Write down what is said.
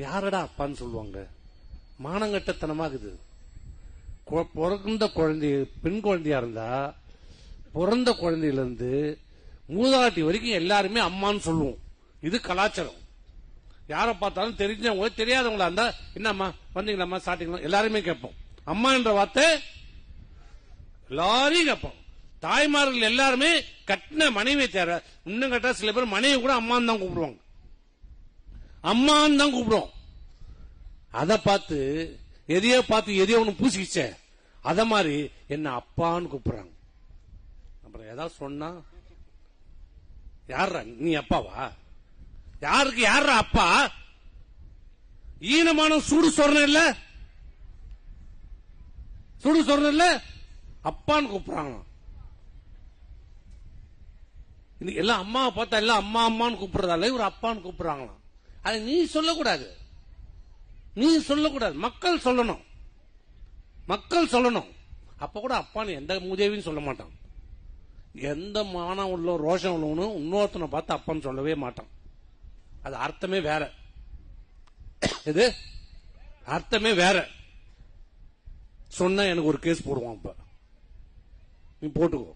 யாரடா அப்பான்னு சொல்லுவாங்க? மானங்கட்டத்தனமாகுது. பிறந்த குழந்தை பெண் குழந்தையா இருந்தா பிறந்த குழந்தையிலிருந்து மூதாட்டி வரைக்கும் எல்லாருமே அம்மான்னு சொல்லுவோம். இது கலாச்சாரம். யாரை பார்த்தாலும் தெரிஞ்சவங்க தெரியாதவங்களா இருந்தா என்னம்மா வந்தீங்களாம்மா சாப்பிட்டீங்களா எல்லாருமே கேட்போம். அம்மா என்ற வார்த்தை எல்லாரையும் கேட்போம். தாய்மார்கள் எல்லாருமே கட்டின மனைவியை தேர இன்னும் கேட்டா சில பேர் மனைவி கூட அம்மான்னு தான் கூப்பிடுவாங்க. அம்மான்னு தான் கூப்பிடுவோம். அதை பார்த்து எதையோ ஒண்ணு பூசிக்கிச்சே அத மாதிரி என்ன அப்பான்னு கூப்பிடுறாங்க. அப்புறம் ஏதாவது சொன்னா யாரா நீ அப்பாவா? யாருக்கு யாரா அப்பா? ஈனமான சூடு சொரணம் இல்ல, சூடு சொரணம் இல்ல, அப்பான்னு கூப்பிடுறாங்க. எல்லாம் அம்மாவை பார்த்தா எல்லாம் அம்மா அம்மான்னு கூப்பிடுறதால இவர் அப்பான்னு கூப்பிடுறாங்களாம். அது நீ சொல்லக்கூடாது, நீ சொல்லக்கூடாது. மக்கள் சொல்லணும், மக்கள் சொல்லணும். அப்ப கூட அப்பான்னு எந்த மூதேவின்னு சொல்ல மாட்டான். எந்த மானம் உள்ள ரோஷம் உள்ளவனும் இன்னொருத்தனை பார்த்து அப்பான்னு சொல்லவே மாட்டான். அது அர்த்தமே வேற. இது அர்த்தமே வேற. சொன்னா எனக்கு ஒரு கேஸ் போடுவான். அப்ப நீ போட்டுக்கோ.